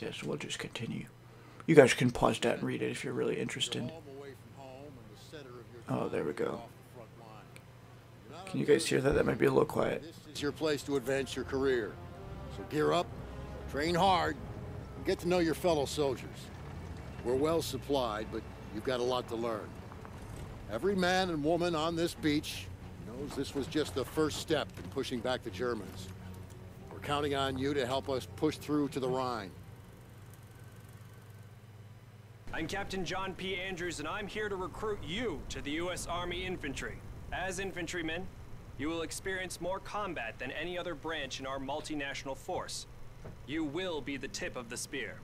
yes. We'll just continue. You guys can pause that and read it if you're really interested. Oh, there we go. Can you guys hear that? That might be a little quiet. This is your place to advance your career. So gear up, train hard, and get to know your fellow soldiers. We're well supplied, but you've got a lot to learn. Every man and woman on this beach knows this was just the first step in pushing back the Germans. We're counting on you to help us push through to the Rhine. I'm Captain John P. Andrews, and I'm here to recruit you to the U.S. Army Infantry. As infantrymen, you will experience more combat than any other branch in our multinational force. You will be the tip of the spear.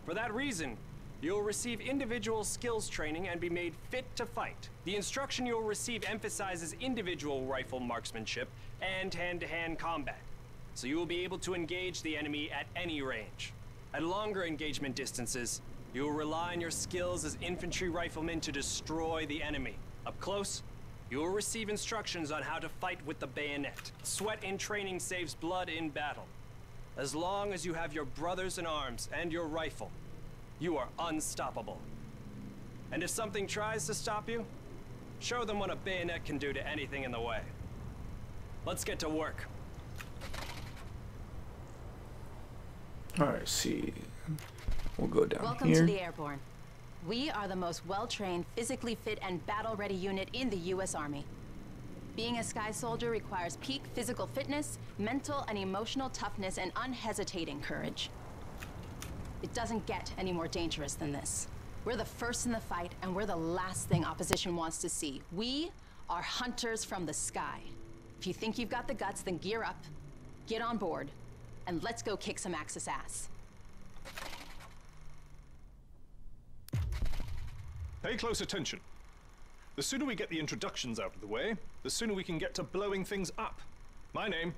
For that reason, you'll receive individual skills training and be made fit to fight. The instruction you'll receive emphasizes individual rifle marksmanship and hand-to-hand combat, so you will be able to engage the enemy at any range. At longer engagement distances, you will rely on your skills as infantry riflemen to destroy the enemy. Up close, you will receive instructions on how to fight with the bayonet. Sweat in training saves blood in battle. As long as you have your brothers in arms and your rifle, you are unstoppable. And if something tries to stop you, show them what a bayonet can do to anything in the way. Let's get to work. Alright, see. We'll go down Welcome here. to the Airborne. We are the most well-trained, physically fit, and battle-ready unit in the U.S. Army. Being a Sky Soldier requires peak physical fitness, mental and emotional toughness, and unhesitating courage. It doesn't get any more dangerous than this. We're the first in the fight, and we're the last thing opposition wants to see. We are hunters from the sky. If you think you've got the guts, then gear up, get on board, and let's go kick some Axis ass. Pay close attention. The sooner we get the introductions out of the way, the sooner we can get to blowing things up. My name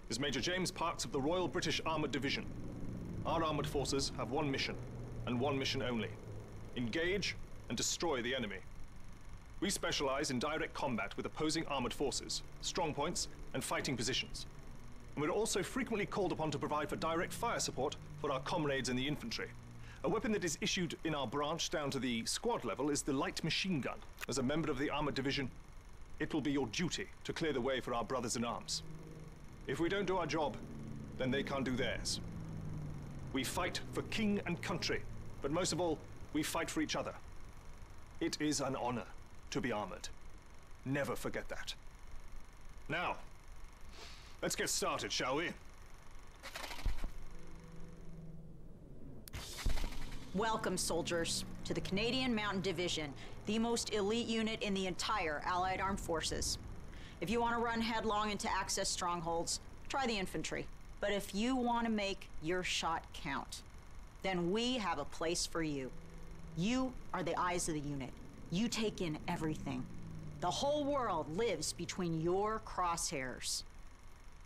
is Major James Parks of the Royal British Armoured Division. Our armoured forces have one mission, and one mission only. Engage and destroy the enemy. We specialize in direct combat with opposing armoured forces, strong points, and fighting positions. And we're also frequently called upon to provide for direct fire support for our comrades in the infantry. A weapon that is issued in our branch down to the squad level is the light machine gun. As a member of the armored division, it will be your duty to clear the way for our brothers in arms. If we don't do our job, then they can't do theirs. We fight for king and country, but most of all, we fight for each other. It is an honor to be armored. Never forget that. Now, let's get started, shall we? Welcome, soldiers, to the Canadian Mountain Division, the most elite unit in the entire Allied Armed Forces. If you want to run headlong into Axis strongholds, try the infantry. But if you want to make your shot count, then we have a place for you. You are the eyes of the unit. You take in everything. The whole world lives between your crosshairs.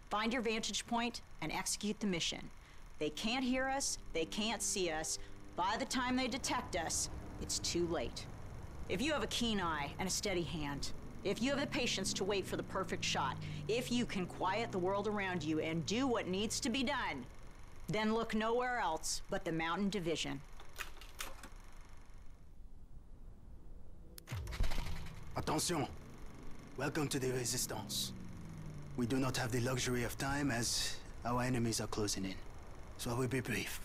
Find your vantage point and execute the mission. They can't hear us, they can't see us. By the time they detect us, it's too late. If you have a keen eye and a steady hand, if you have the patience to wait for the perfect shot, if you can quiet the world around you and do what needs to be done, then look nowhere else but the Mountain Division. Attention! Welcome to the Resistance. We do not have the luxury of time as our enemies are closing in, so I will be brief.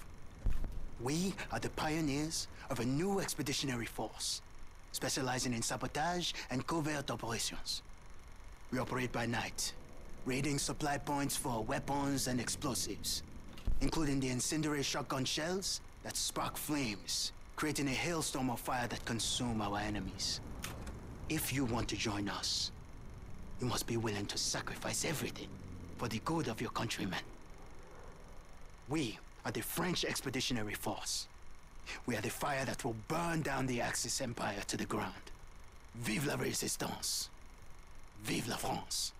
We are the pioneers of a new expeditionary force, specializing in sabotage and covert operations. We operate by night, raiding supply points for weapons and explosives, including the incendiary shotgun shells that spark flames, creating a hailstorm of fire that consume our enemies. If you want to join us, you must be willing to sacrifice everything for the good of your countrymen. We are the French Expeditionary Force. We are the fire that will burn down the Axis Empire to the ground. Vive la Résistance! Vive la France!